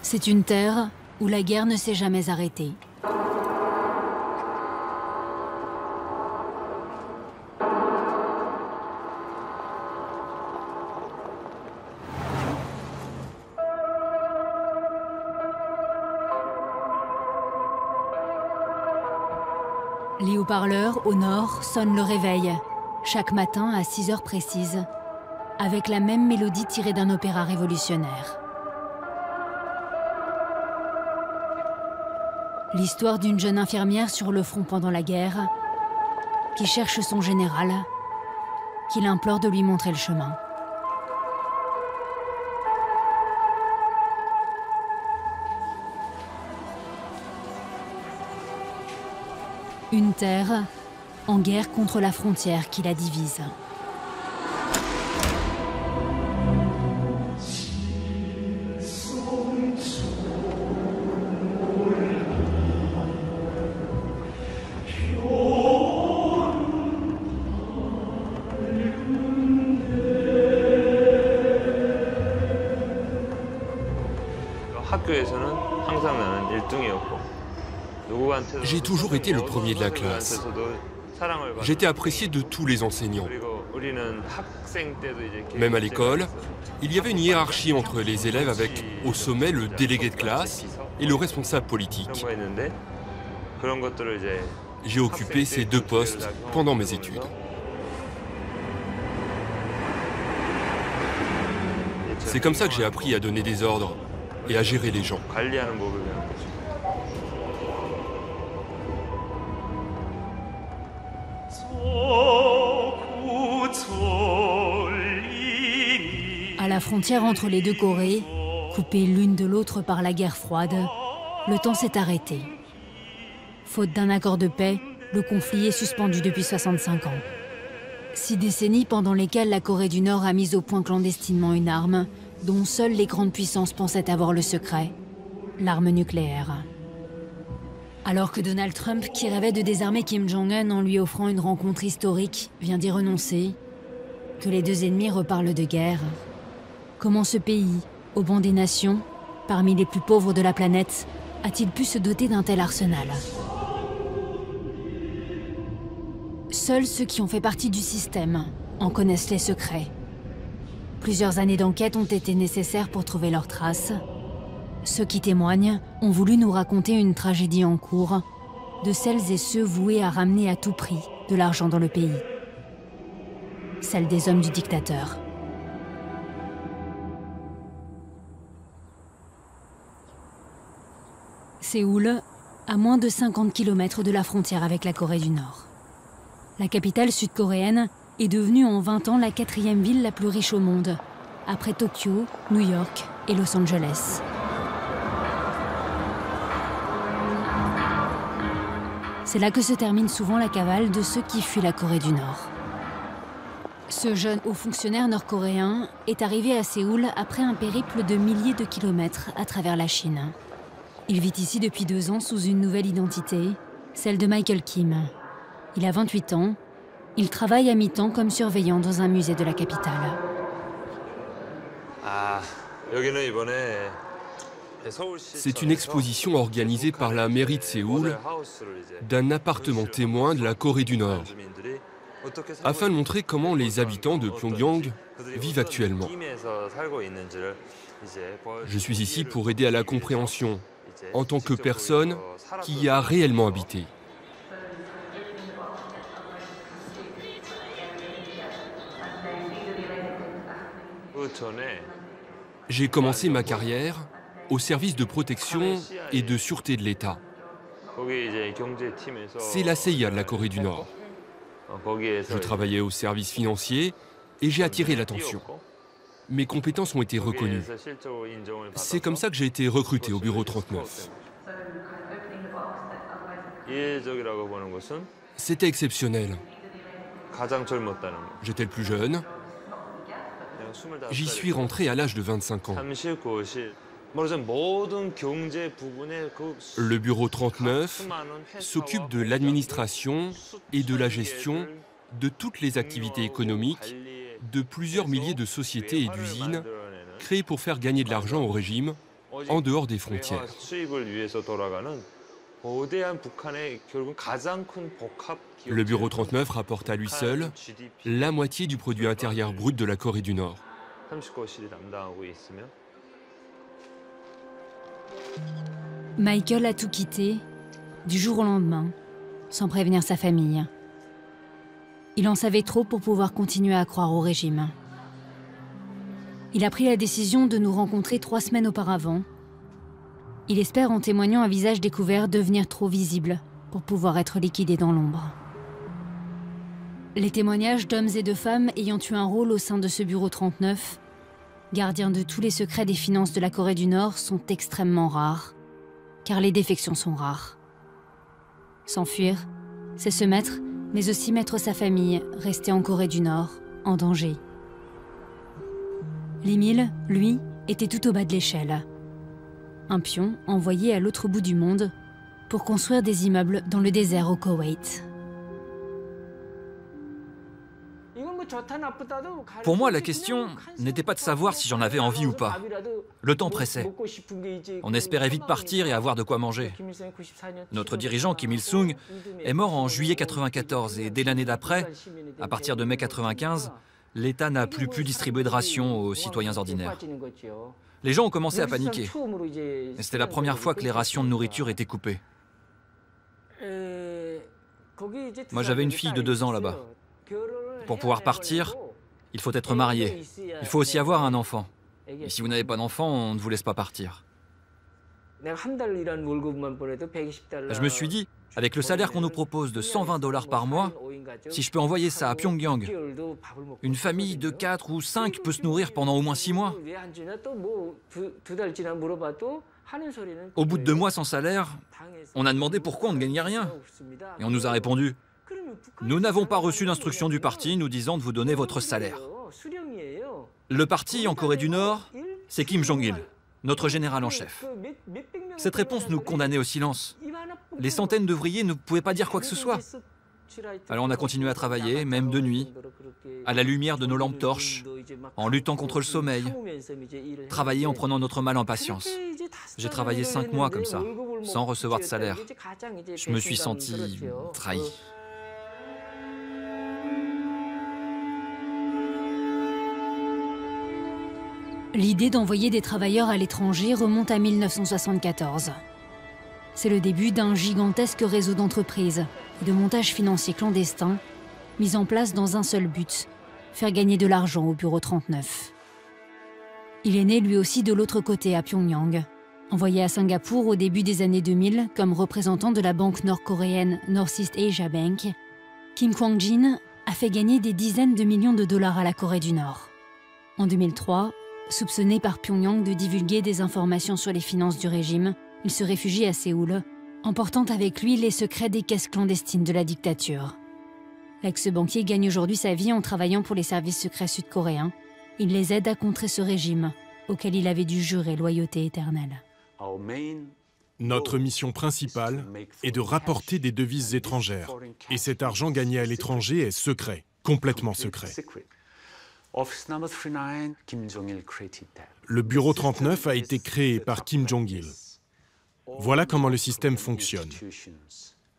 C'est une terre où la guerre ne s'est jamais arrêtée. Les haut-parleurs, au nord, sonnent le réveil, chaque matin à 6 heures précises, avec la même mélodie tirée d'un opéra révolutionnaire. L'histoire d'une jeune infirmière sur le front pendant la guerre, qui cherche son général, qui l'implore de lui montrer le chemin. Une terre en guerre contre la frontière qui la divise. J'ai toujours été le premier de la classe. J'étais apprécié de tous les enseignants. Même à l'école, il y avait une hiérarchie entre les élèves avec, au sommet, le délégué de classe et le responsable politique. J'ai occupé ces deux postes pendant mes études. C'est comme ça que j'ai appris à donner des ordres et à gérer les gens. À la frontière entre les deux Corées, coupées l'une de l'autre par la guerre froide, le temps s'est arrêté. Faute d'un accord de paix, le conflit est suspendu depuis 65 ans. 6 décennies pendant lesquelles la Corée du Nord a mis au point clandestinement une arme dont seules les grandes puissances pensaient avoir le secret, l'arme nucléaire. Alors que Donald Trump, qui rêvait de désarmer Kim Jong-un en lui offrant une rencontre historique, vient d'y renoncer, que les deux ennemis reparlent de guerre, comment ce pays, au banc des nations, parmi les plus pauvres de la planète, a-t-il pu se doter d'un tel arsenal? Seuls ceux qui ont fait partie du système en connaissent les secrets. Plusieurs années d'enquête ont été nécessaires pour trouver leurs traces. Ceux qui témoignent ont voulu nous raconter une tragédie en cours de celles et ceux voués à ramener à tout prix de l'argent dans le pays. Celle des hommes du dictateur. Séoul, à moins de 50 km de la frontière avec la Corée du Nord. La capitale sud-coréenne est devenue en 20 ans la 4e ville la plus riche au monde, après Tokyo, New York et Los Angeles. C'est là que se termine souvent la cavale de ceux qui fuient la Corée du Nord. Ce jeune haut fonctionnaire nord-coréen est arrivé à Séoul après un périple de milliers de kilomètres à travers la Chine. Il vit ici depuis 2 ans sous une nouvelle identité, celle de Michael Kim. Il a 28 ans. Il travaille à mi-temps comme surveillant dans un musée de la capitale. C'est une exposition organisée par la mairie de Séoul d'un appartement témoin de la Corée du Nord, afin de montrer comment les habitants de Pyongyang vivent actuellement. Je suis ici pour aider à la compréhension, en tant que personne qui y a réellement habité. J'ai commencé ma carrière au service de protection et de sûreté de l'État. C'est la CIA de la Corée du Nord. Je travaillais au service financier et j'ai attiré l'attention. Mes compétences ont été reconnues. C'est comme ça que j'ai été recruté au bureau 39. C'était exceptionnel. J'étais le plus jeune. J'y suis rentré à l'âge de 25 ans. Le bureau 39 s'occupe de l'administration et de la gestion de toutes les activités économiques, de plusieurs milliers de sociétés et d'usines créées pour faire gagner de l'argent au régime en dehors des frontières. Le Bureau 39 rapporte à lui seul la moitié du produit intérieur brut de la Corée du Nord. Michael a tout quitté, du jour au lendemain, sans prévenir sa famille. Il en savait trop pour pouvoir continuer à croire au régime. Il a pris la décision de nous rencontrer 3 semaines auparavant. Il espère, en témoignant un visage découvert, devenir trop visible pour pouvoir être liquidé dans l'ombre. Les témoignages d'hommes et de femmes ayant eu un rôle au sein de ce bureau 39, gardien de tous les secrets des finances de la Corée du Nord, sont extrêmement rares, car les défections sont rares. S'enfuir, c'est se mettre, mais aussi mettre sa famille, restée en Corée du Nord, en danger. Lee-mil, lui, était tout au bas de l'échelle. Un pion envoyé à l'autre bout du monde pour construire des immeubles dans le désert au Koweït. Pour moi, la question n'était pas de savoir si j'en avais envie ou pas. Le temps pressait. On espérait vite partir et avoir de quoi manger. Notre dirigeant, Kim Il-sung, est mort en juillet 1994 et dès l'année d'après, à partir de mai 1995, l'État n'a plus pu distribuer de rations aux citoyens ordinaires. Les gens ont commencé à paniquer. Et c'était la première fois que les rations de nourriture étaient coupées. Moi, j'avais une fille de 2 ans là-bas. Pour pouvoir partir, il faut être marié. Il faut aussi avoir un enfant. Et si vous n'avez pas d'enfant, on ne vous laisse pas partir. Je me suis dit, avec le salaire qu'on nous propose de 120 $ par mois, si je peux envoyer ça à Pyongyang, une famille de 4 ou 5 peut se nourrir pendant au moins 6 mois. Au bout de 2 mois sans salaire, on a demandé pourquoi on ne gagnait rien. Et on nous a répondu, nous n'avons pas reçu d'instruction du parti nous disant de vous donner votre salaire. Le parti en Corée du Nord, c'est Kim Jong-il, notre général en chef. Cette réponse nous condamnait au silence. Les centaines d'ouvriers ne pouvaient pas dire quoi que ce soit. Alors on a continué à travailler, même de nuit, à la lumière de nos lampes torches, en luttant contre le sommeil, travailler en prenant notre mal en patience. J'ai travaillé 5 mois comme ça, sans recevoir de salaire. Je me suis senti trahi. L'idée d'envoyer des travailleurs à l'étranger remonte à 1974. C'est le début d'un gigantesque réseau d'entreprises et de montages financiers clandestins mis en place dans un seul but, faire gagner de l'argent au Bureau 39. Il est né lui aussi de l'autre côté, à Pyongyang. Envoyé à Singapour au début des années 2000 comme représentant de la banque nord-coréenne Northeast Asia Bank, Kim Kwang-jin a fait gagner des dizaines de millions de dollars à la Corée du Nord. En 2003, soupçonné par Pyongyang de divulguer des informations sur les finances du régime, il se réfugie à Séoul, emportant avec lui les secrets des caisses clandestines de la dictature. L'ex-banquier gagne aujourd'hui sa vie en travaillant pour les services secrets sud-coréens. Il les aide à contrer ce régime, auquel il avait dû jurer loyauté éternelle. Notre mission principale est de rapporter des devises étrangères. Et cet argent gagné à l'étranger est secret, complètement secret. Le Bureau 39 a été créé par Kim Jong-il. Voilà comment le système fonctionne.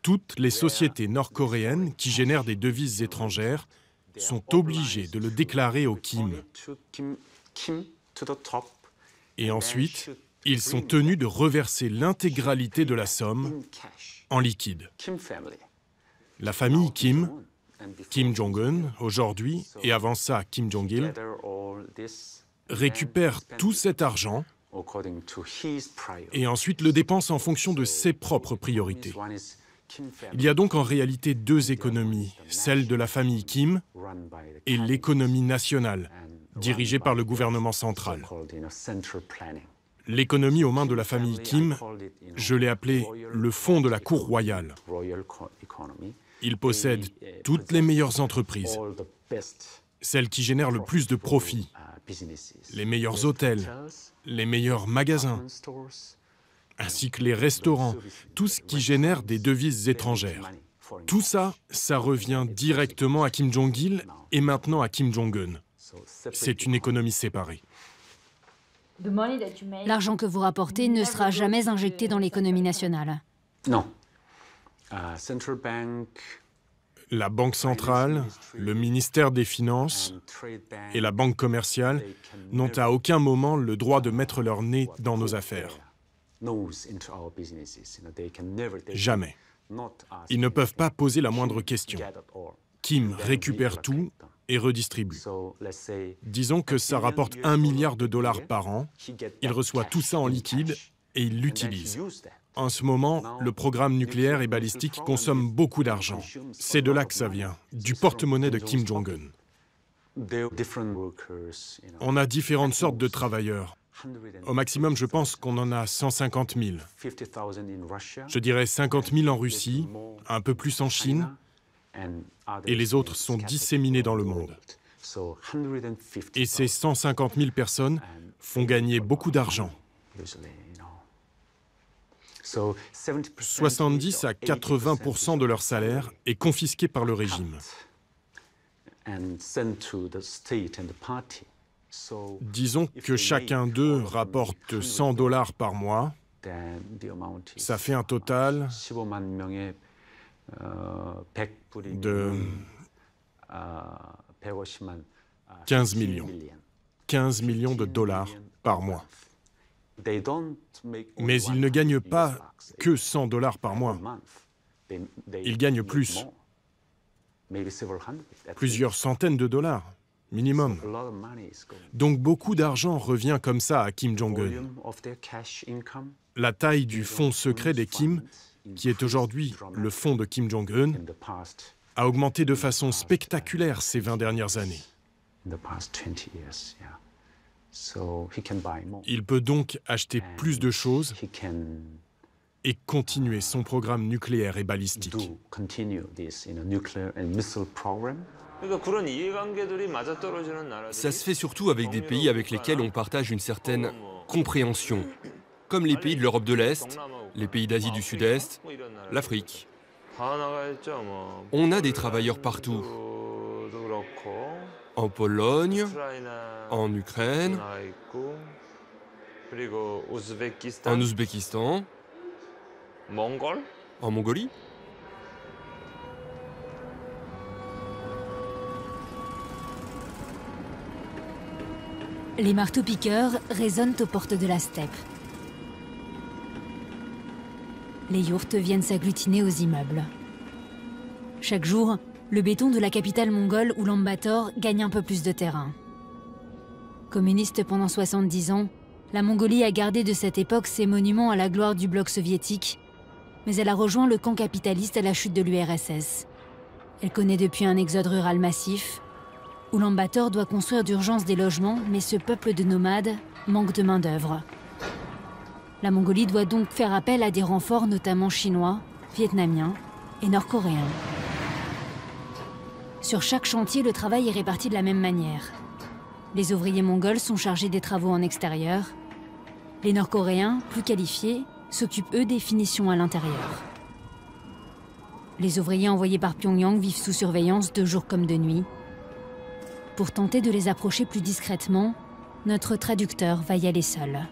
Toutes les sociétés nord-coréennes qui génèrent des devises étrangères sont obligées de le déclarer au Kim. Et ensuite, ils sont tenus de reverser l'intégralité de la somme en liquide. La famille Kim, Kim Jong-un aujourd'hui, et avant ça Kim Jong-il, récupère tout cet argent et ensuite le dépense en fonction de ses propres priorités. Il y a donc en réalité 2 économies, celle de la famille Kim et l'économie nationale, dirigée par le gouvernement central. L'économie aux mains de la famille Kim, je l'ai appelée le fonds de la cour royale. Il possède toutes les meilleures entreprises, celles qui génèrent le plus de profits, les meilleurs hôtels, les meilleurs magasins, ainsi que les restaurants, tout ce qui génère des devises étrangères. Tout ça, ça revient directement à Kim Jong-il et maintenant à Kim Jong-un. C'est une économie séparée. L'argent que vous rapportez ne sera jamais injecté dans l'économie nationale. Non. La Banque centrale, le ministère des Finances et la Banque commerciale n'ont à aucun moment le droit de mettre leur nez dans nos affaires. Jamais. Ils ne peuvent pas poser la moindre question. Kim récupère tout et redistribue. Disons que ça rapporte $1 milliard par an. Il reçoit tout ça en liquide et il l'utilise. En ce moment, le programme nucléaire et balistique consomme beaucoup d'argent. C'est de là que ça vient, du porte-monnaie de Kim Jong-un. On a différentes sortes de travailleurs. Au maximum, je pense qu'on en a 150 000. Je dirais 50 000 en Russie, un peu plus en Chine, et les autres sont disséminés dans le monde. Et ces 150 000 personnes font gagner beaucoup d'argent. 70 à 80% de leur salaire est confisqué par le régime. Disons que chacun d'eux rapporte $100 par mois. Ça fait un total de 15 millions. 15 millions de dollars par mois. Mais ils ne gagnent pas que $100 par mois. Ils gagnent plus. Plusieurs centaines de dollars, minimum. Donc beaucoup d'argent revient comme ça à Kim Jong-un. La taille du fonds secret des Kim, qui est aujourd'hui le fonds de Kim Jong-un, a augmenté de façon spectaculaire ces 20 dernières années. Il peut donc acheter plus de choses et continuer son programme nucléaire et balistique. Ça se fait surtout avec des pays avec lesquels on partage une certaine compréhension, comme les pays de l'Europe de l'Est, les pays d'Asie du Sud-Est, l'Afrique. On a des travailleurs partout. En Pologne, en Ukraine, en Ouzbékistan, en Mongolie. Les marteaux-piqueurs résonnent aux portes de la steppe. Les yourtes viennent s'agglutiner aux immeubles. Chaque jour, le béton de la capitale mongole, Oulan-Bator, gagne un peu plus de terrain. Communiste pendant 70 ans, la Mongolie a gardé de cette époque ses monuments à la gloire du bloc soviétique, mais elle a rejoint le camp capitaliste à la chute de l'URSS. Elle connaît depuis un exode rural massif. Oulan-Bator doit construire d'urgence des logements, mais ce peuple de nomades manque de main-d'œuvre. La Mongolie doit donc faire appel à des renforts notamment chinois, vietnamiens et nord-coréens. Sur chaque chantier, le travail est réparti de la même manière. Les ouvriers mongols sont chargés des travaux en extérieur. Les Nord-Coréens, plus qualifiés, s'occupent eux des finitions à l'intérieur. Les ouvriers envoyés par Pyongyang vivent sous surveillance de jour comme de nuit. Pour tenter de les approcher plus discrètement, notre traducteur va y aller seul.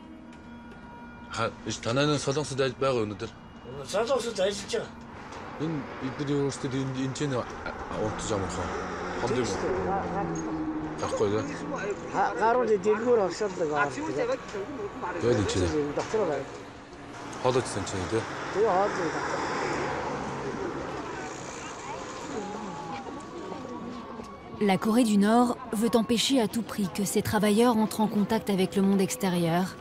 La Corée du Nord veut empêcher à tout prix que ces travailleurs entrent en contact avec le monde extérieur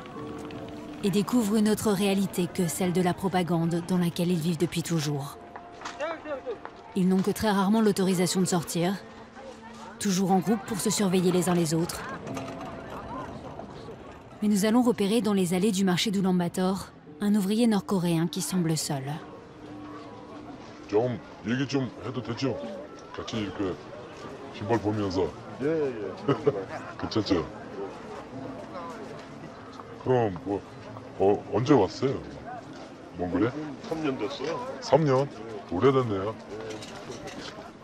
et découvrent une autre réalité que celle de la propagande dans laquelle ils vivent depuis toujours. Ils n'ont que très rarement l'autorisation de sortir, toujours en groupe pour se surveiller les uns les autres. Mais nous allons repérer dans les allées du marché d'Oulan-Bator un ouvrier nord-coréen qui semble seul. 좀 얘기 좀 해도 되죠? 같이 이렇게 신발 보면서. 예. 괜찮죠? 그럼 뭐 언제 왔어요? 몽골에? 3년 됐어요. 3년? 오래됐네요.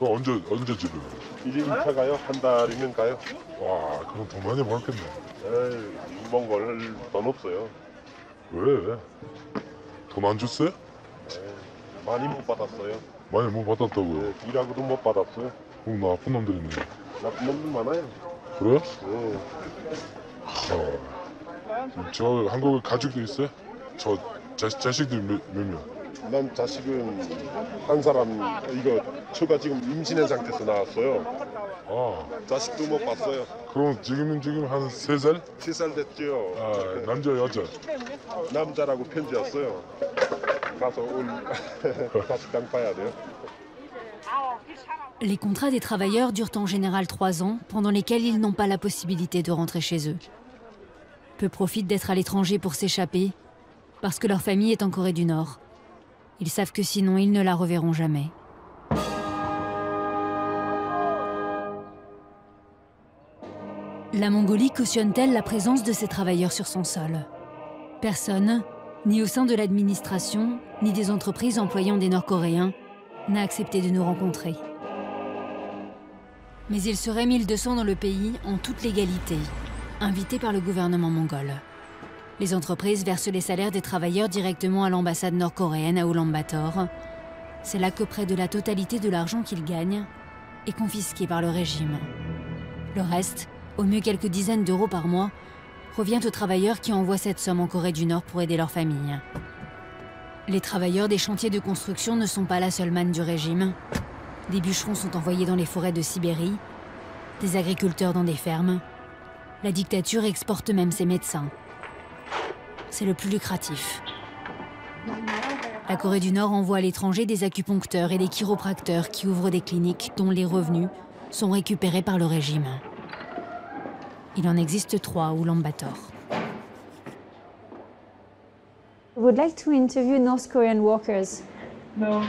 언제 집에? 1인차 가요? 한 달이면 가요? 와, 그럼 돈 많이 벌겠네. 에이, 몽골 돈 없어요. 왜? 돈 안 줬어요? 많이 못 받았어요. 많이 못 받았다고요? 일하고도 못 받았어요. 그럼 나쁜 놈들이네. 나쁜 놈들 많아요. 그래? 네. 저 한국에 가족도 있어요? 저 자식들 몇 명? 난 자식은 한 사람 이거 처가 지금 임신한 상태에서 나왔어요. 아, 자식도 못 봤어요. 그럼 지금 한 3살? 3살 됐죠. 아, 남자 여자? 남자라고 편지 왔어요. 가서 자식당 봐야 돼요. Les contrats des travailleurs durent en général 3 ans, pendant lesquels ils n'ont pas la possibilité de rentrer chez eux. Peu profitent d'être à l'étranger pour s'échapper, parce que leur famille est en Corée du Nord. Ils savent que sinon ils ne la reverront jamais. La Mongolie cautionne-t-elle la présence de ces travailleurs sur son sol? Personne, ni au sein de l'administration, ni des entreprises employant des Nord-Coréens, n'a accepté de nous rencontrer. Mais il serait 1200 dans le pays en toute légalité, invités par le gouvernement mongol. Les entreprises versent les salaires des travailleurs directement à l'ambassade nord-coréenne à Ulaanbaatar. C'est là que près de la totalité de l'argent qu'ils gagnent est confisqué par le régime. Le reste, au mieux quelques dizaines d'euros par mois, revient aux travailleurs qui envoient cette somme en Corée du Nord pour aider leur famille. Les travailleurs des chantiers de construction ne sont pas la seule manne du régime. Des bûcherons sont envoyés dans les forêts de Sibérie, des agriculteurs dans des fermes. La dictature exporte même ses médecins. C'est le plus lucratif. La Corée du Nord envoie à l'étranger des acupuncteurs et des chiropracteurs qui ouvrent des cliniques dont les revenus sont récupérés par le régime. Il en existe 3 à Ulaanbaatar. I would like to interview North Korean workers. No.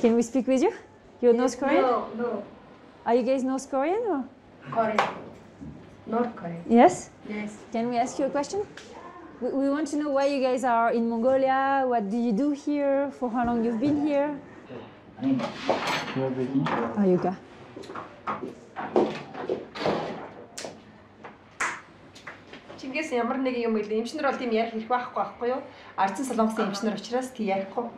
Can we speak with you? You're North Korean? No. Are you guys North Korean or? Korean. North Korean. Yes? Yes. Can we ask you a question? We want to know why you guys are in Mongolia, what do you do here, for how long you've been here? Ayuka. Чингээс ямар нэг юм ил эмчнэр бол тийм ярих хэрэг байхгүй юу? Ардсан солонгосын эмчнэр учраас тийм ярихгүй.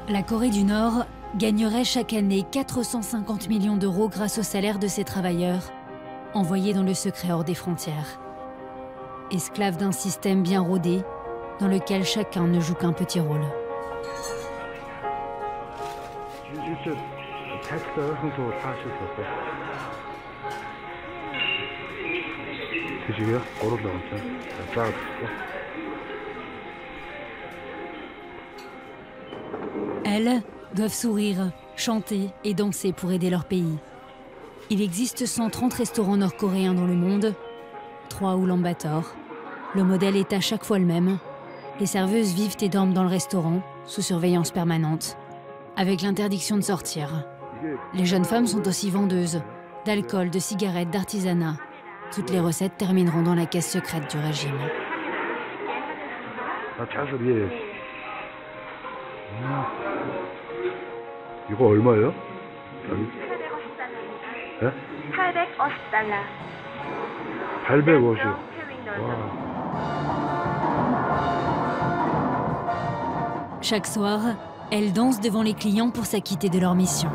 La Corée du Nord gagnerait chaque année 450 millions d'euros grâce au salaire de ses travailleurs, envoyés dans le secret hors des frontières. Esclaves d'un système bien rodé, dans lequel chacun ne joue qu'un petit rôle. Elles doivent sourire, chanter et danser pour aider leur pays. Il existe 130 restaurants nord-coréens dans le monde, 3 à Ulaanbaatar. Le modèle est à chaque fois le même. Les serveuses vivent et dorment dans le restaurant, sous surveillance permanente, avec l'interdiction de sortir. Les jeunes femmes sont aussi vendeuses, d'alcool, de cigarettes, d'artisanat. Toutes les recettes termineront dans la caisse secrète du régime. 이거 얼마예요? 850달러. 850. Chaque soir, elles dansent devant les clients pour s'acquitter de leur mission.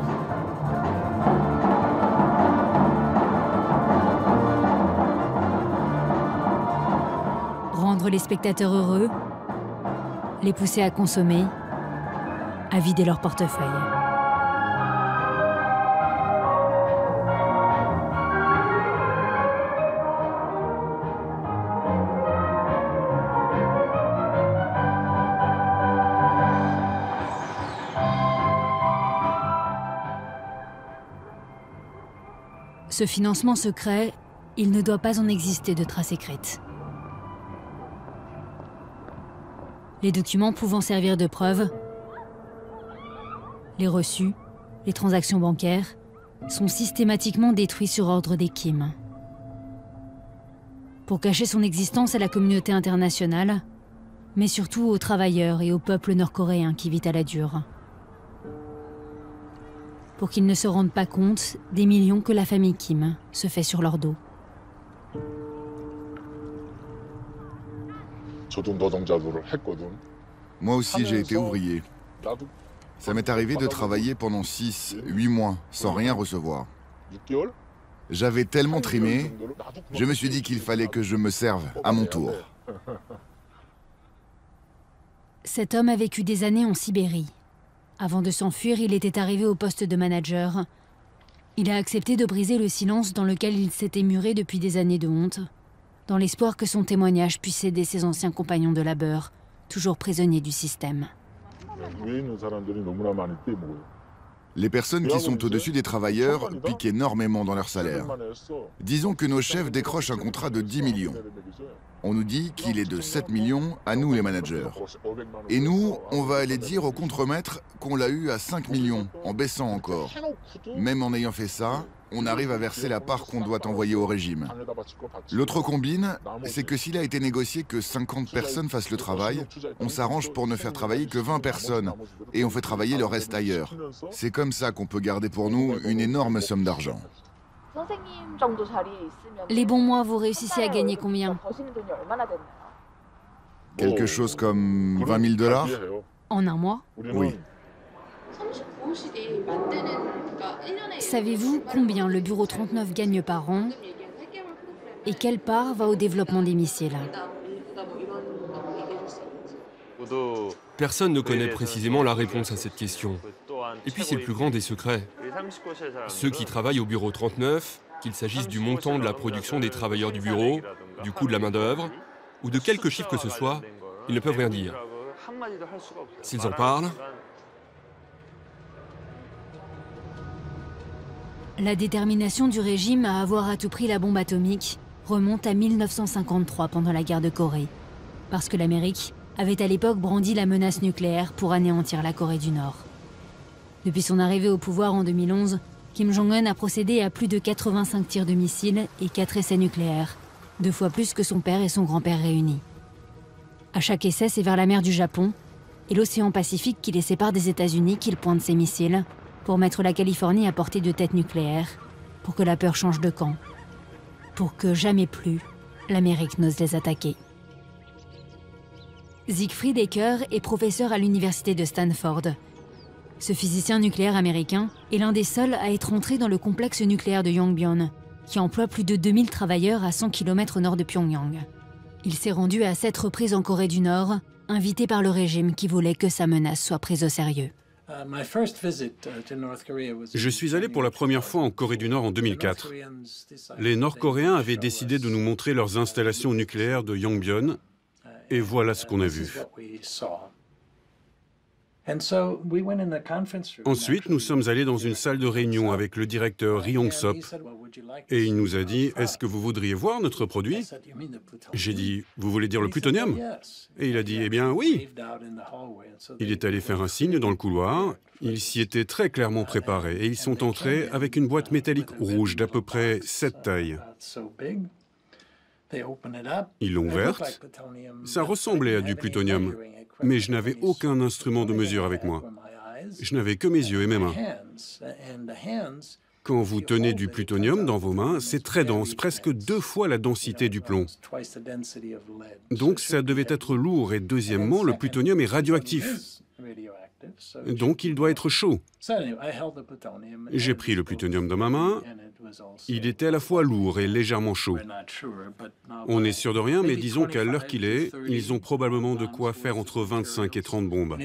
Rendre les spectateurs heureux, les pousser à consommer, à vider leur portefeuille. Ce financement secret, il ne doit pas en exister de traces écrites. Les documents pouvant servir de preuve, les reçus, les transactions bancaires, sont systématiquement détruits sur ordre des Kim. pour cacher son existence à la communauté internationale, mais surtout aux travailleurs et au peuple nord-coréen qui vit à la dure. Pour qu'ils ne se rendent pas compte des millions que la famille Kim se fait sur leur dos. Moi aussi, j'ai été ouvrier. Ça m'est arrivé de travailler pendant 6-8 mois sans rien recevoir. J'avais tellement trimé, je me suis dit qu'il fallait que je me serve à mon tour. Cet homme a vécu des années en Sibérie. Avant de s'enfuir, il était arrivé au poste de manager. Il a accepté de briser le silence dans lequel il s'était muré depuis des années de honte, dans l'espoir que son témoignage puisse aider ses anciens compagnons de labeur, toujours prisonniers du système. Les personnes qui sont au-dessus des travailleurs piquent énormément dans leur salaire. Disons que nos chefs décrochent un contrat de 10 millions. On nous dit qu'il est de 7 millions à nous les managers. Et nous, on va aller dire au contremaître qu'on l'a eu à 5 millions, en baissant encore. Même en ayant fait ça, on arrive à verser la part qu'on doit envoyer au régime. L'autre combine, c'est que s'il a été négocié que 50 personnes fassent le travail, on s'arrange pour ne faire travailler que 20 personnes et on fait travailler le reste ailleurs. C'est comme ça qu'on peut garder pour nous une énorme somme d'argent. Les bons mois, vous réussissez à gagner combien? Quelque chose comme 20 000 $? En un mois? Oui. Savez-vous combien le bureau 39 gagne par an et quelle part va au développement des missiles? Personne ne connaît précisément la réponse à cette question. Et puis c'est le plus grand des secrets. Ceux qui travaillent au bureau 39, qu'il s'agisse du montant de la production des travailleurs du bureau, du coût de la main-d'œuvre, ou de quelque chiffre que ce soit, ils ne peuvent rien dire. S'ils en parlent... La détermination du régime à avoir à tout prix la bombe atomique remonte à 1953 pendant la guerre de Corée, parce que l'Amérique avait à l'époque brandi la menace nucléaire pour anéantir la Corée du Nord. Depuis son arrivée au pouvoir en 2011, Kim Jong-un a procédé à plus de 85 tirs de missiles et 4 essais nucléaires, 2 fois plus que son père et son grand-père réunis. À chaque essai, c'est vers la mer du Japon et l'océan Pacifique qui les sépare des États-Unis qu'il pointe ses missiles pour mettre la Californie à portée de tête nucléaire, pour que la peur change de camp, pour que jamais plus l'Amérique n'ose les attaquer. Siegfried Ecker est professeur à l'université de Stanford. Ce physicien nucléaire américain est l'un des seuls à être entré dans le complexe nucléaire de Yongbyon, qui emploie plus de 2000 travailleurs à 100 km au nord de Pyongyang. Il s'est rendu à 7 reprises en Corée du Nord, invité par le régime qui voulait que sa menace soit prise au sérieux. Je suis allé pour la première fois en Corée du Nord en 2004. Les Nord-Coréens avaient décidé de nous montrer leurs installations nucléaires de Yongbyon, et voilà ce qu'on a vu. Ensuite, nous sommes allés dans une salle de réunion avec le directeur Ri Yong-sop et il nous a dit « Est-ce que vous voudriez voir notre produit ?» J'ai dit « Vous voulez dire le plutonium ?» Et il a dit « Eh bien, oui !» Il est allé faire un signe dans le couloir, il s'y était très clairement préparé et ils sont entrés avec une boîte métallique rouge d'à peu près cette taille. Ils l'ont ouverte, ça ressemblait à du plutonium, mais je n'avais aucun instrument de mesure avec moi. Je n'avais que mes yeux et mes mains. Quand vous tenez du plutonium dans vos mains, c'est très dense, presque 2 fois la densité du plomb. Donc ça devait être lourd et deuxièmement, le plutonium est radioactif. Donc il doit être chaud. J'ai pris le plutonium dans ma main. Il était à la fois lourd et légèrement chaud. On n'est sûr de rien, mais disons qu'à l'heure qu'il est, ils ont probablement de quoi faire entre 25 et 30 bombes.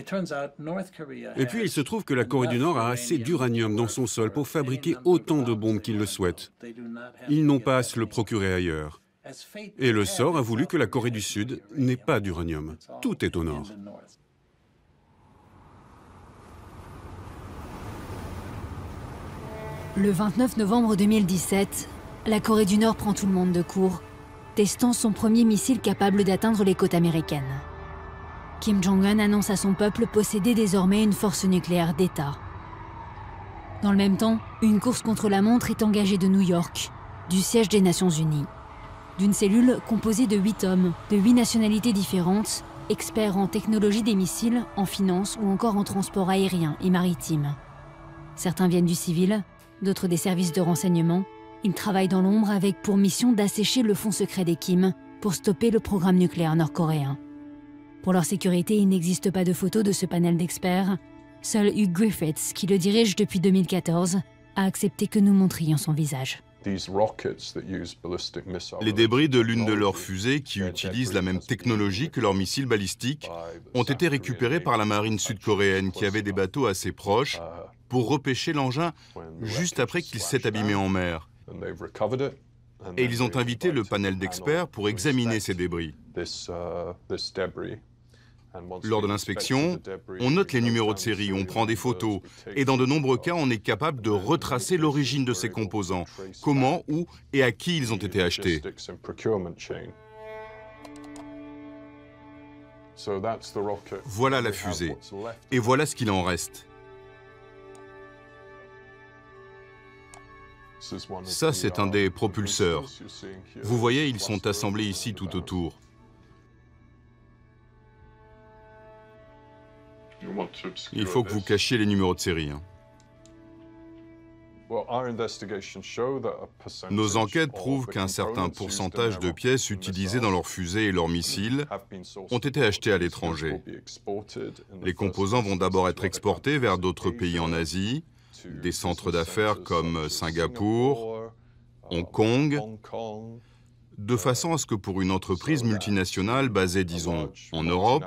Et puis il se trouve que la Corée du Nord a assez d'uranium dans son sol pour fabriquer autant de bombes qu'ils le souhaitent. Ils n'ont pas à se le procurer ailleurs. Et le sort a voulu que la Corée du Sud n'ait pas d'uranium. Tout est au nord. Le 29 novembre 2017, la Corée du Nord prend tout le monde de court, testant son premier missile capable d'atteindre les côtes américaines. Kim Jong-un annonce à son peuple posséder désormais une force nucléaire d'État. Dans le même temps, une course contre la montre est engagée de New York, du siège des Nations Unies. d'une cellule composée de 8 hommes, de 8 nationalités différentes, experts en technologie des missiles, en finance ou encore en transport aérien et maritime. Certains viennent du civil, d'autres des services de renseignement. Ils travaillent dans l'ombre avec pour mission d'assécher le fonds secret des Kim pour stopper le programme nucléaire nord-coréen. Pour leur sécurité, il n'existe pas de photo de ce panel d'experts. Seul Hugh Griffiths, qui le dirige depuis 2014, a accepté que nous montrions son visage. Les débris de l'une de leurs fusées, qui utilisent la même technologie que leurs missiles balistiques, ont été récupérés par la marine sud-coréenne qui avait des bateaux assez proches pour repêcher l'engin juste après qu'il s'est abîmé en mer. Et ils ont invité le panel d'experts pour examiner ces débris. Lors de l'inspection, on note les numéros de série, on prend des photos, et dans de nombreux cas, on est capable de retracer l'origine de ces composants, comment, où et à qui ils ont été achetés. Voilà la fusée, et voilà ce qu'il en reste. Ça, c'est un des propulseurs. Vous voyez, ils sont assemblés ici tout autour. Il faut que vous cachiez les numéros de série. Nos enquêtes prouvent qu'un certain pourcentage de pièces utilisées dans leurs fusées et leurs missiles ont été achetées à l'étranger. Les composants vont d'abord être exportés vers d'autres pays en Asie, des centres d'affaires comme Singapour, Hong Kong, de façon à ce que pour une entreprise multinationale basée, disons, en Europe,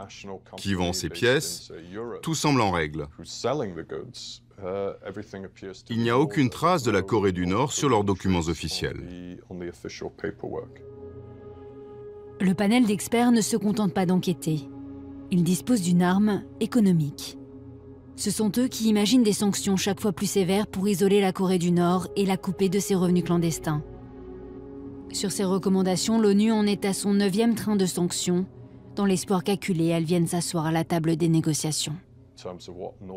qui vend ses pièces, tout semble en règle. Il n'y a aucune trace de la Corée du Nord sur leurs documents officiels. Le panel d'experts ne se contente pas d'enquêter. Ils disposent d'une arme économique. Ce sont eux qui imaginent des sanctions chaque fois plus sévères pour isoler la Corée du Nord et la couper de ses revenus clandestins. Sur ces recommandations, l'ONU en est à son 9e train de sanctions, dans l'espoir qu'acculées, elles viennent s'asseoir à la table des négociations.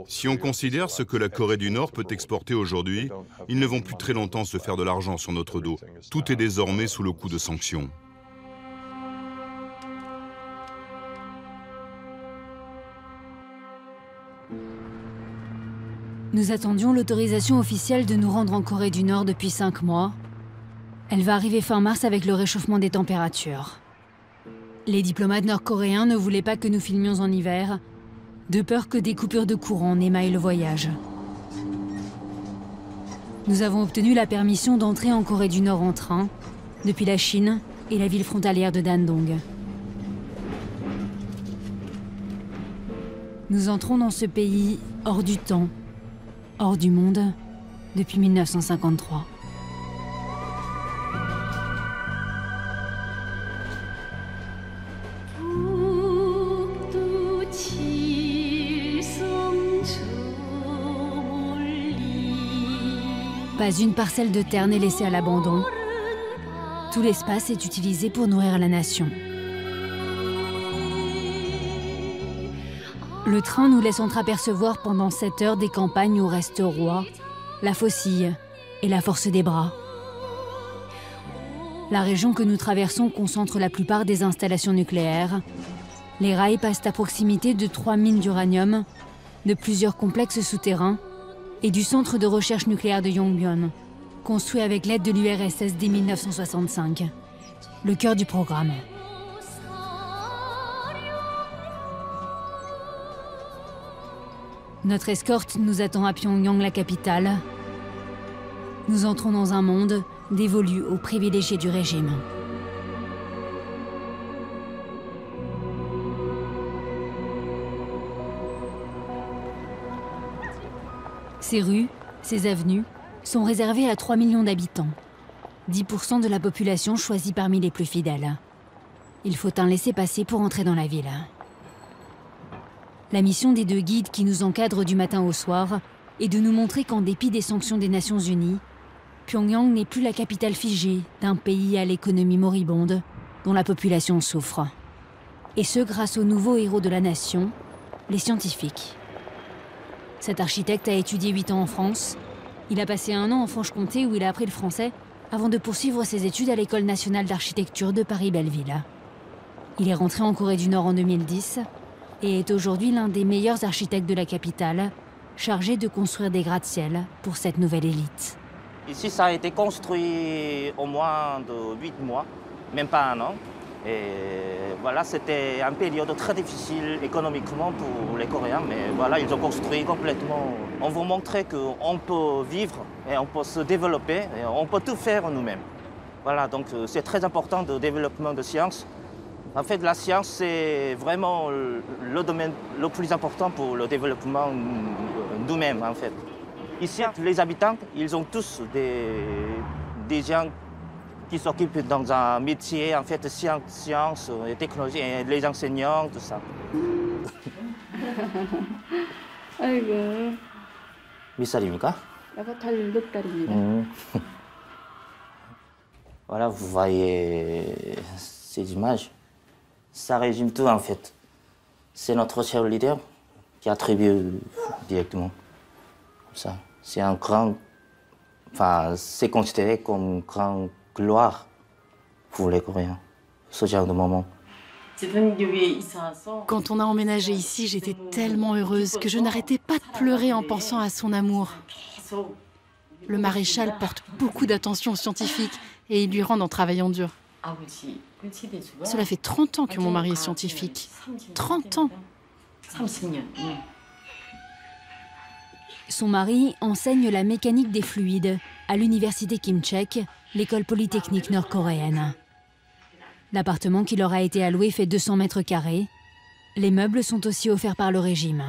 Si on considère ce que la Corée du Nord peut exporter aujourd'hui, ils ne vont plus très longtemps se faire de l'argent sur notre dos. Tout est désormais sous le coup de sanctions. Nous attendions l'autorisation officielle de nous rendre en Corée du Nord depuis 5 mois. Elle va arriver fin mars avec le réchauffement des températures. Les diplomates nord-coréens ne voulaient pas que nous filmions en hiver, de peur que des coupures de courant n'émaillent le voyage. Nous avons obtenu la permission d'entrer en Corée du Nord en train, depuis la Chine et la ville frontalière de Dandong. Nous entrons dans ce pays hors du temps, hors du monde, depuis 1953. Pas une parcelle de terre n'est laissée à l'abandon. Tout l'espace est utilisé pour nourrir la nation. Le train nous laisse entreapercevoir pendant 7 heures des campagnes où restent rois, la faucille et la force des bras. La région que nous traversons concentre la plupart des installations nucléaires. Les rails passent à proximité de 3 mines d'uranium, de plusieurs complexes souterrains et du centre de recherche nucléaire de Yongbyon, construit avec l'aide de l'URSS dès 1965, le cœur du programme. Notre escorte nous attend à Pyongyang, la capitale. Nous entrons dans un monde dévolu aux privilégiés du régime. Ces rues, ces avenues, sont réservées à 3 millions d'habitants. 10% de la population choisie parmi les plus fidèles. Il faut un laissez-passer pour entrer dans la ville. La mission des 2 guides qui nous encadrent du matin au soir est de nous montrer qu'en dépit des sanctions des Nations Unies, Pyongyang n'est plus la capitale figée d'un pays à l'économie moribonde dont la population souffre. Et ce grâce aux nouveaux héros de la nation, les scientifiques. Cet architecte a étudié 8 ans en France. Il a passé 1 an en Franche-Comté où il a appris le français avant de poursuivre ses études à l'École nationale d'architecture de Paris-Belleville. Il est rentré en Corée du Nord en 2010 et est aujourd'hui l'un des meilleurs architectes de la capitale, chargé de construire des gratte-ciel pour cette nouvelle élite. Ici, ça a été construit au moins de 8 mois, même pas un an. Et voilà, c'était une période très difficile économiquement pour les Coréens, mais voilà, ils ont construit complètement. On veut montrer qu'on peut vivre et on peut se développer et on peut tout faire nous-mêmes. Voilà, donc c'est très important le développement de science. En fait, la science, c'est vraiment le domaine le plus important pour le développement nous-mêmes, en fait. Ici, les habitants, ils ont tous des gens qui s'occupent dans un métier, en fait, sciences et technologie, et les enseignants, tout ça. 몇 살입니까? Voilà, vous voyez ces images. Ça résume tout, en fait. C'est notre chef leader qui attribue directement. Comme ça. C'est un grand... Enfin, c'est considéré comme une grande gloire pour les Coréens, ce genre de moment. Quand on a emménagé ici, j'étais tellement heureuse que je n'arrêtais pas de pleurer en pensant à son amour. Le maréchal porte beaucoup d'attention aux scientifiques et il lui rend en travaillant dur. Cela fait 30 ans que mon mari est scientifique. 30 ans! Son mari enseigne la mécanique des fluides à l'université Kim-Cheok, l'école polytechnique nord-coréenne. L'appartement qui leur a été alloué fait 200 mètres carrés. Les meubles sont aussi offerts par le régime.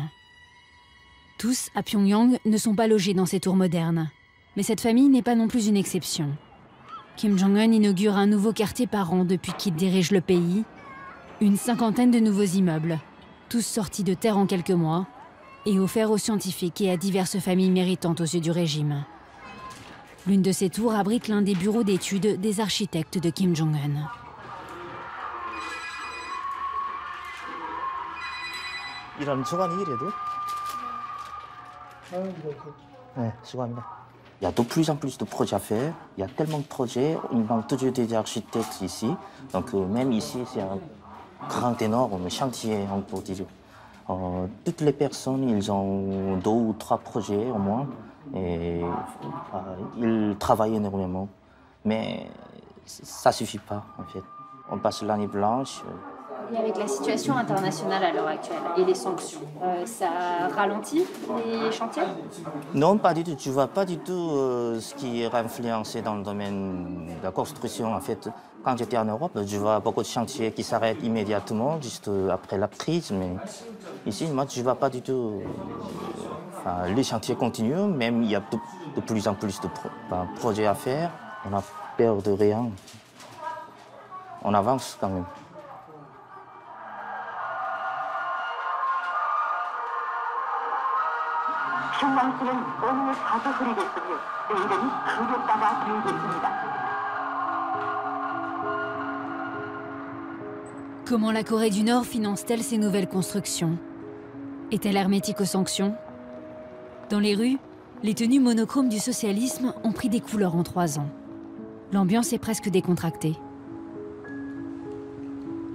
Tous, à Pyongyang, ne sont pas logés dans ces tours modernes. Mais cette famille n'est pas non plus une exception. Kim Jong-un inaugure un nouveau quartier par an depuis qu'il dirige le pays. Une 50aine de nouveaux immeubles, tous sortis de terre en quelques mois, et offerts aux scientifiques et à diverses familles méritantes aux yeux du régime. L'une de ces tours abrite l'un des bureaux d'études des architectes de Kim Jong-un. 이런 소감이 이래도? 네, 수고합니다. Il y a de plus en plus de projets à faire. Il y a tellement de projets. Il manque toujours des architectes ici. Donc même ici, c'est un grand, énorme chantier, on peut dire. Toutes les personnes, ils ont 2 ou 3 projets au moins. Et ils travaillent énormément. Mais ça ne suffit pas, en fait. On passe l'année blanche. Et avec la situation internationale à l'heure actuelle et les sanctions, ça ralentit les chantiers? Non, pas du tout. Tu vois pas du tout ce qui est influencé dans le domaine de la construction. En fait, quand j'étais en Europe, je vois beaucoup de chantiers qui s'arrêtent immédiatement, juste après la crise. Mais ici, moi, je vois pas du tout. Enfin, les chantiers continuent, même il y a de plus en plus de projets à faire. On a peur de rien. On avance quand même. Comment la Corée du Nord finance-t-elle ces nouvelles constructions? Est-elle hermétique aux sanctions? Dans les rues, les tenues monochromes du socialisme ont pris des couleurs en 3 ans. L'ambiance est presque décontractée.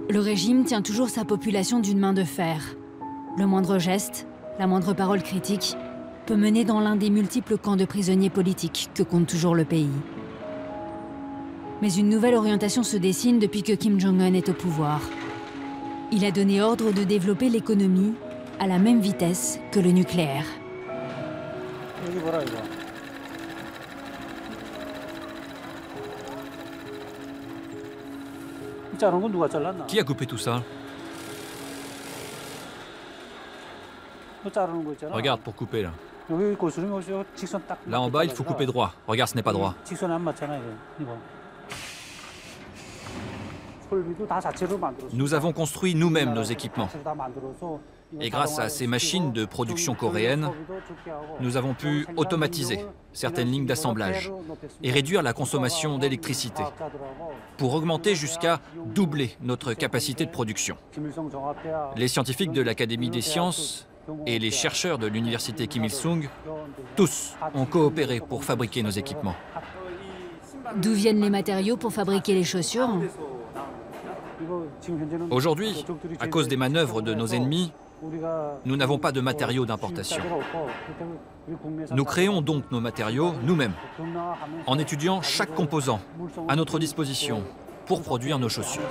Le régime tient toujours sa population d'une main de fer. Le moindre geste, la moindre parole critique peut mener dans l'un des multiples camps de prisonniers politiques que compte toujours le pays. Mais une nouvelle orientation se dessine depuis que Kim Jong-un est au pouvoir. Il a donné ordre de développer l'économie à la même vitesse que le nucléaire. Qui a coupé tout ça? Regarde pour couper là. Là en bas, il faut couper droit. Regarde, ce n'est pas droit. Nous avons construit nous-mêmes nos équipements. Et grâce à ces machines de production coréennes, nous avons pu automatiser certaines lignes d'assemblage et réduire la consommation d'électricité pour augmenter jusqu'à doubler notre capacité de production. Les scientifiques de l'Académie des sciences et les chercheurs de l'université Kim Il-sung, tous ont coopéré pour fabriquer nos équipements. D'où viennent les matériaux pour fabriquer les chaussures? Aujourd'hui, à cause des manœuvres de nos ennemis, nous n'avons pas de matériaux d'importation. Nous créons donc nos matériaux nous-mêmes, en étudiant chaque composant à notre disposition pour produire nos chaussures.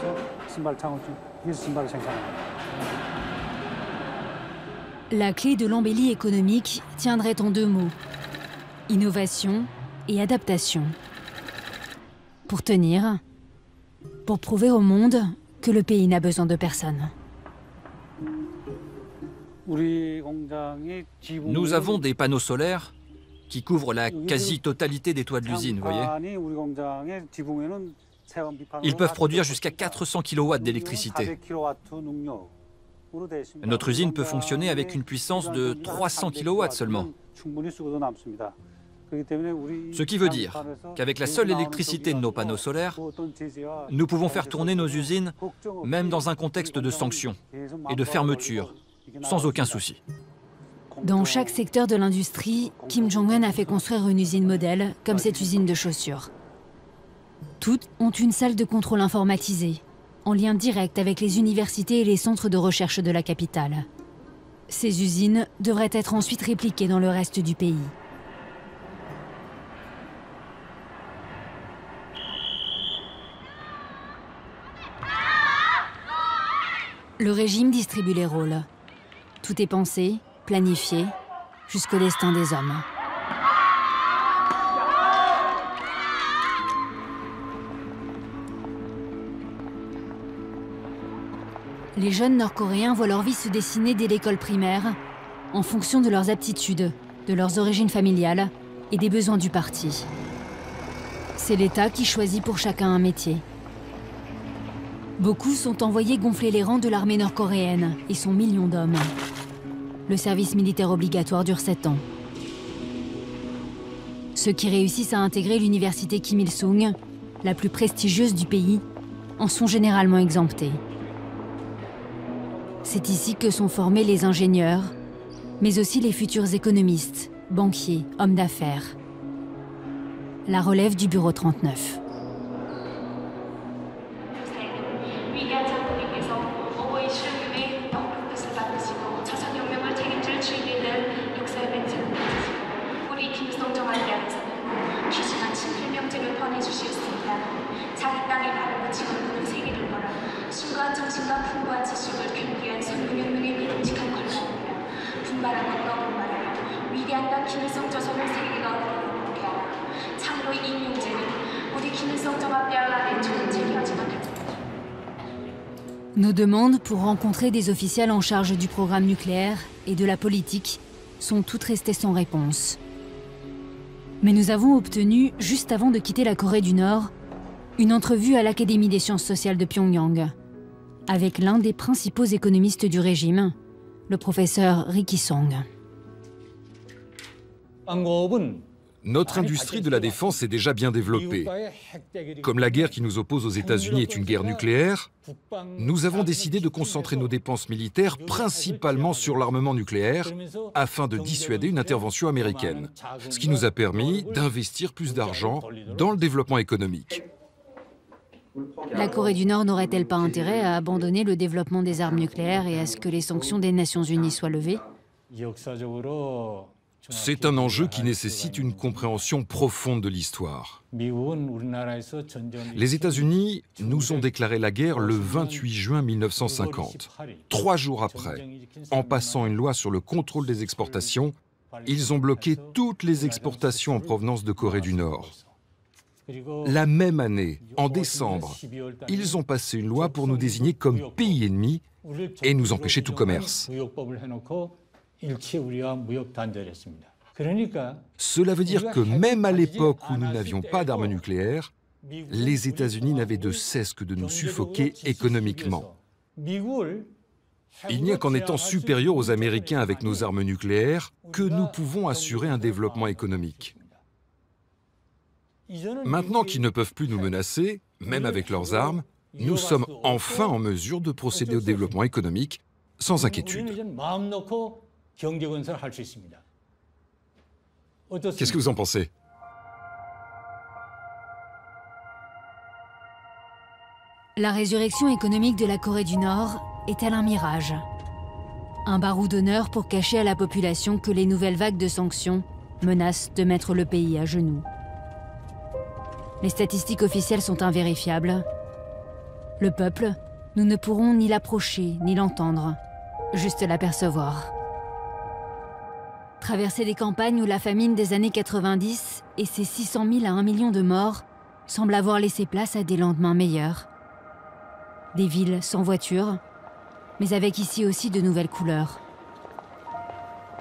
La clé de l'embellie économique tiendrait en deux mots: innovation et adaptation. Pour tenir, pour prouver au monde que le pays n'a besoin de personne. Nous avons des panneaux solaires qui couvrent la quasi-totalité des toits de l'usine, vous voyez. Ils peuvent produire jusqu'à 400 kW d'électricité. Notre usine peut fonctionner avec une puissance de 300 kW seulement. Ce qui veut dire qu'avec la seule électricité de nos panneaux solaires, nous pouvons faire tourner nos usines même dans un contexte de sanctions et de fermeture, sans aucun souci. Dans chaque secteur de l'industrie, Kim Jong-un a fait construire une usine modèle, comme cette usine de chaussures. Toutes ont une salle de contrôle informatisée, en lien direct avec les universités et les centres de recherche de la capitale. Ces usines devraient être ensuite répliquées dans le reste du pays. Le régime distribue les rôles. Tout est pensé, planifié, jusqu'au destin des hommes. Les jeunes Nord-Coréens voient leur vie se dessiner dès l'école primaire, en fonction de leurs aptitudes, de leurs origines familiales et des besoins du parti. C'est l'État qui choisit pour chacun un métier. Beaucoup sont envoyés gonfler les rangs de l'armée nord-coréenne et son million d'hommes. Le service militaire obligatoire dure 7 ans. Ceux qui réussissent à intégrer l'université Kim Il-sung, la plus prestigieuse du pays, en sont généralement exemptés. C'est ici que sont formés les ingénieurs, mais aussi les futurs économistes, banquiers, hommes d'affaires. La relève du bureau 39. Nos demandes pour rencontrer des officiels en charge du programme nucléaire et de la politique sont toutes restées sans réponse. Mais nous avons obtenu, juste avant de quitter la Corée du Nord, une entrevue à l'Académie des sciences sociales de Pyongyang, avec l'un des principaux économistes du régime, le professeur Ri Ki-song. Notre industrie de la défense est déjà bien développée. Comme la guerre qui nous oppose aux États-Unis est une guerre nucléaire, nous avons décidé de concentrer nos dépenses militaires principalement sur l'armement nucléaire afin de dissuader une intervention américaine, ce qui nous a permis d'investir plus d'argent dans le développement économique. La Corée du Nord n'aurait-elle pas intérêt à abandonner le développement des armes nucléaires et à ce que les sanctions des Nations Unies soient levées? C'est un enjeu qui nécessite une compréhension profonde de l'histoire. Les États-Unis nous ont déclaré la guerre le 28 juin 1950. 3 jours après, en passant une loi sur le contrôle des exportations, ils ont bloqué toutes les exportations en provenance de Corée du Nord. La même année, en décembre, ils ont passé une loi pour nous désigner comme pays ennemi et nous empêcher tout commerce. Cela veut dire que même à l'époque où nous n'avions pas d'armes nucléaires, les États-Unis n'avaient de cesse que de nous suffoquer économiquement. Il n'y a qu'en étant supérieurs aux Américains avec nos armes nucléaires que nous pouvons assurer un développement économique. Maintenant qu'ils ne peuvent plus nous menacer, même avec leurs armes, nous sommes enfin en mesure de procéder au développement économique sans inquiétude. Qu'est-ce que vous en pensez? La résurrection économique de la Corée du Nord est-elle un mirage? Un barreau d'honneur pour cacher à la population que les nouvelles vagues de sanctions menacent de mettre le pays à genoux. Les statistiques officielles sont invérifiables. Le peuple, nous ne pourrons ni l'approcher ni l'entendre, juste l'apercevoir. Traverser des campagnes où la famine des années 90 et ses 600 000 à 1 million de morts semblent avoir laissé place à des lendemains meilleurs. Des villes sans voiture, mais avec ici aussi de nouvelles couleurs.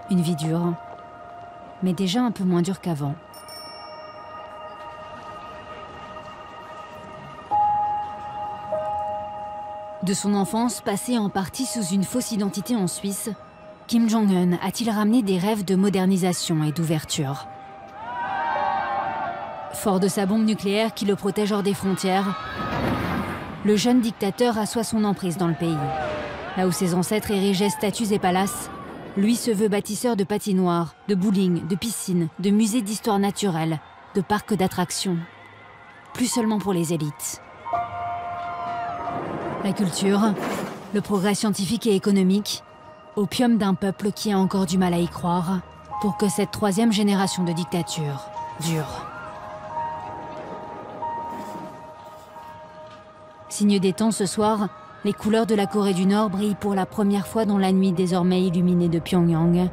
Une vie dure, mais déjà un peu moins dure qu'avant. De son enfance passée en partie sous une fausse identité en Suisse, Kim Jong-un a-t-il ramené des rêves de modernisation et d'ouverture? Fort de sa bombe nucléaire qui le protège hors des frontières, le jeune dictateur assoit son emprise dans le pays. Là où ses ancêtres érigeaient statues et palaces, lui se veut bâtisseur de patinoires, de bowling, de piscines, de musées d'histoire naturelle, de parcs d'attractions. Plus seulement pour les élites. La culture, le progrès scientifique et économique, opium d'un peuple qui a encore du mal à y croire, pour que cette troisième génération de dictature dure. Signe des temps ce soir, les couleurs de la Corée du Nord brillent pour la première fois dans la nuit désormais illuminée de Pyongyang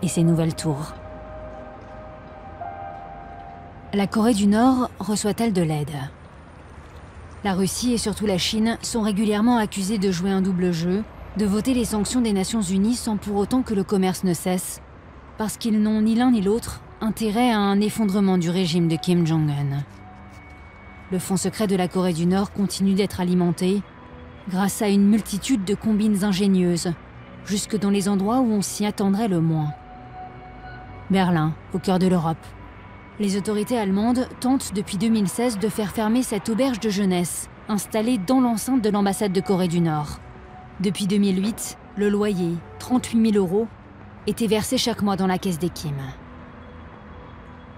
et ses nouvelles tours. La Corée du Nord reçoit-elle de l'aide? La Russie et surtout la Chine sont régulièrement accusées de jouer un double jeu, de voter les sanctions des Nations Unies sans pour autant que le commerce ne cesse, parce qu'ils n'ont ni l'un ni l'autre intérêt à un effondrement du régime de Kim Jong-un. Le fonds secret de la Corée du Nord continue d'être alimenté grâce à une multitude de combines ingénieuses, jusque dans les endroits où on s'y attendrait le moins. Berlin, au cœur de l'Europe. Les autorités allemandes tentent depuis 2016 de faire fermer cette auberge de jeunesse, installée dans l'enceinte de l'ambassade de Corée du Nord. Depuis 2008, le loyer, 38 000 €, était versé chaque mois dans la caisse des Kim.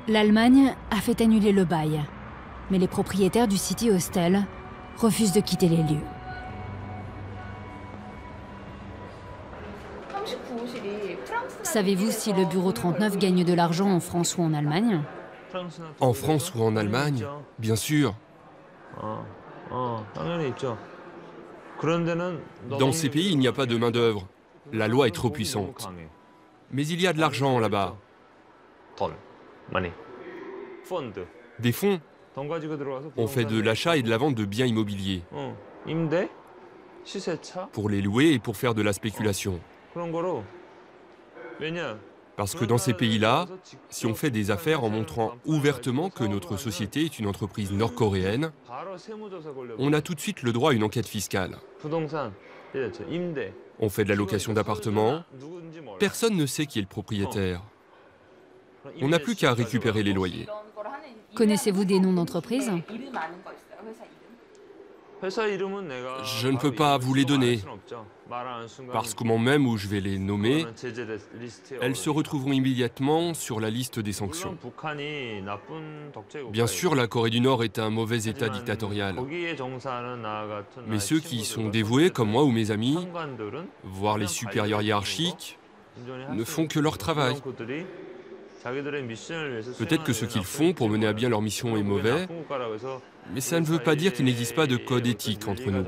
L'Allemagne a fait annuler le bail, mais les propriétaires du City Hostel refusent de quitter les lieux. Savez-vous si le bureau 39 gagne de l'argent en France ou en Allemagne? En France ou en Allemagne, bien sûr. Dans ces pays, il n'y a pas de main-d'œuvre. La loi est trop puissante. Mais il y a de l'argent là-bas. Des fonds. On fait de l'achat et de la vente de biens immobiliers. Pour les louer et pour faire de la spéculation. Parce que dans ces pays-là, si on fait des affaires en montrant ouvertement que notre société est une entreprise nord-coréenne, on a tout de suite le droit à une enquête fiscale. On fait de la location d'appartements, personne ne sait qui est le propriétaire. On n'a plus qu'à récupérer les loyers. Connaissez-vous des noms d'entreprises? Je ne peux pas vous les donner, parce qu'au moment même où je vais les nommer, elles se retrouveront immédiatement sur la liste des sanctions. Bien sûr, la Corée du Nord est un mauvais État dictatorial. Mais ceux qui y sont dévoués, comme moi ou mes amis, voire les supérieurs hiérarchiques, ne font que leur travail. Peut-être que ce qu'ils font pour mener à bien leur mission est mauvais, mais ça ne veut pas dire qu'il n'existe pas de code éthique entre nous.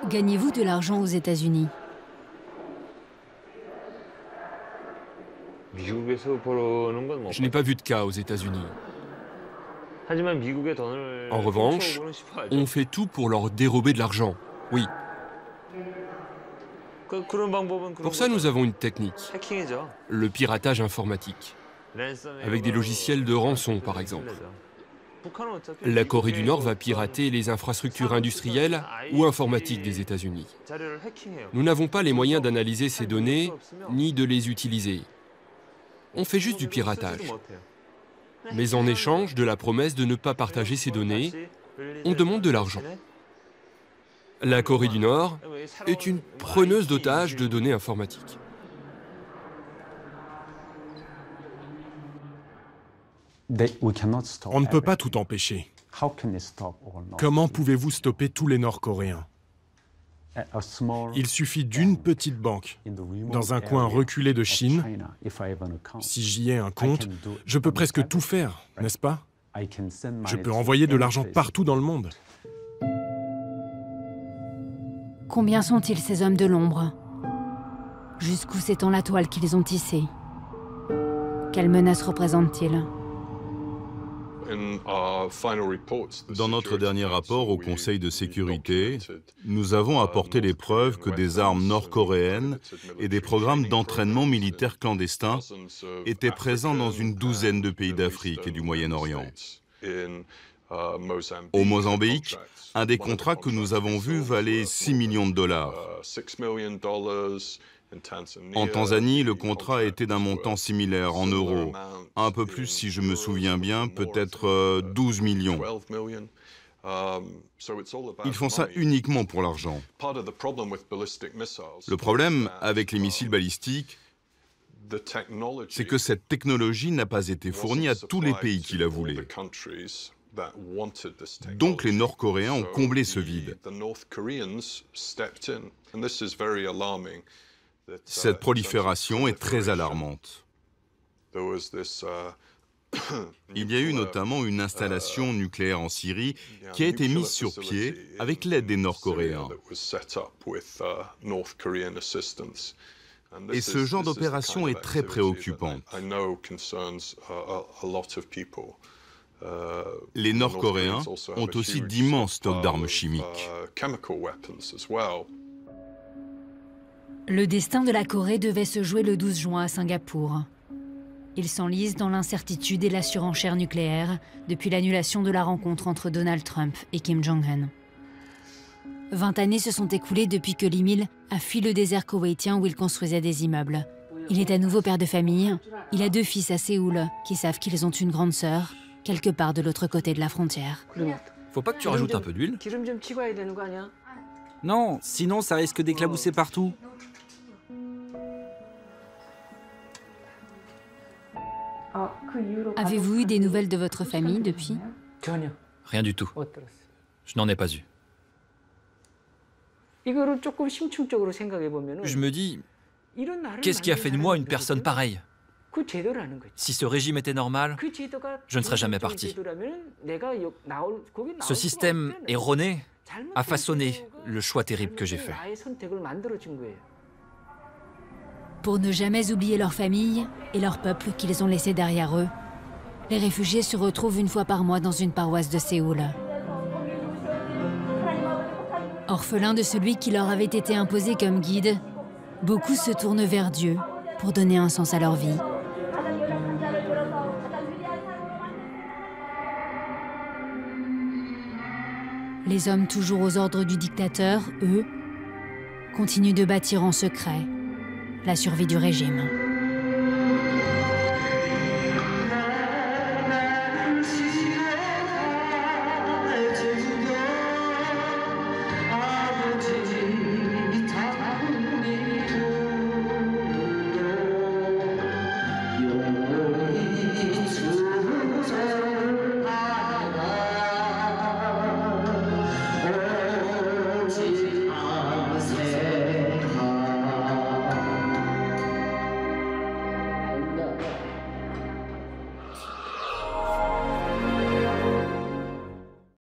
Gagnez-vous de l'argent aux États-Unis? Je n'ai pas vu de cas aux États-Unis. En revanche, on fait tout pour leur dérober de l'argent, oui. Pour ça, nous avons une technique, le piratage informatique, avec des logiciels de rançon, par exemple. La Corée du Nord va pirater les infrastructures industrielles ou informatiques des États-Unis. Nous n'avons pas les moyens d'analyser ces données, ni de les utiliser. On fait juste du piratage. Mais en échange de la promesse de ne pas partager ces données, on demande de l'argent. La Corée du Nord est une preneuse d'otages de données informatiques. On ne peut pas tout empêcher. Comment pouvez-vous stopper tous les Nord-Coréens? Il suffit d'une petite banque dans un coin reculé de Chine. Si j'y ai un compte, je peux presque tout faire, n'est-ce pas? Je peux envoyer de l'argent partout dans le monde. Combien sont-ils ces hommes de l'ombre? Jusqu'où s'étend la toile qu'ils ont tissée? Quelle menace représentent-ils? Dans notre dernier rapport au Conseil de sécurité, nous avons apporté les preuves que des armes nord-coréennes et des programmes d'entraînement militaire clandestins étaient présents dans une douzaine de pays d'Afrique et du Moyen-Orient. Au Mozambique, un des contrats que nous avons vus valait 6 millions de dollars. En Tanzanie, le contrat était d'un montant similaire en euros. Un peu plus, si je me souviens bien, peut-être 12 millions. Ils font ça uniquement pour l'argent. Le problème avec les missiles balistiques, c'est que cette technologie n'a pas été fournie à tous les pays qui la voulaient. Donc les Nord-Coréens ont comblé ce vide. Cette prolifération est très alarmante. Il y a eu notamment une installation nucléaire en Syrie qui a été mise sur pied avec l'aide des Nord-Coréens. Et ce genre d'opération est très préoccupante. Les Nord-Coréens ont aussi d'immenses stocks d'armes chimiques. Le destin de la Corée devait se jouer le 12 juin à Singapour. Ils s'enlisent dans l'incertitude et la surenchère nucléaire depuis l'annulation de la rencontre entre Donald Trump et Kim Jong-un. 20 années se sont écoulées depuis que Lee Mil a fui le désert koweïtien où il construisait des immeubles. Il est à nouveau père de famille. Il a 2 fils à Séoul qui savent qu'ils ont une grande sœur, quelque part de l'autre côté de la frontière. Faut pas que tu rajoutes un peu d'huile? Non, sinon ça risque d'éclabousser partout. Avez-vous eu des nouvelles de votre famille depuis? Rien du tout. Je n'en ai pas eu. Je me dis, qu'est-ce qui a fait de moi une personne pareille? Si ce régime était normal, je ne serais jamais parti. Ce système erroné a façonné le choix terrible que j'ai fait. Pour ne jamais oublier leur famille et leur peuple qu'ils ont laissé derrière eux, les réfugiés se retrouvent une fois par mois dans une paroisse de Séoul. Orphelins de celui qui leur avait été imposé comme guide, beaucoup se tournent vers Dieu pour donner un sens à leur vie. Les hommes toujours aux ordres du dictateur, eux, continuent de bâtir en secret la survie du régime.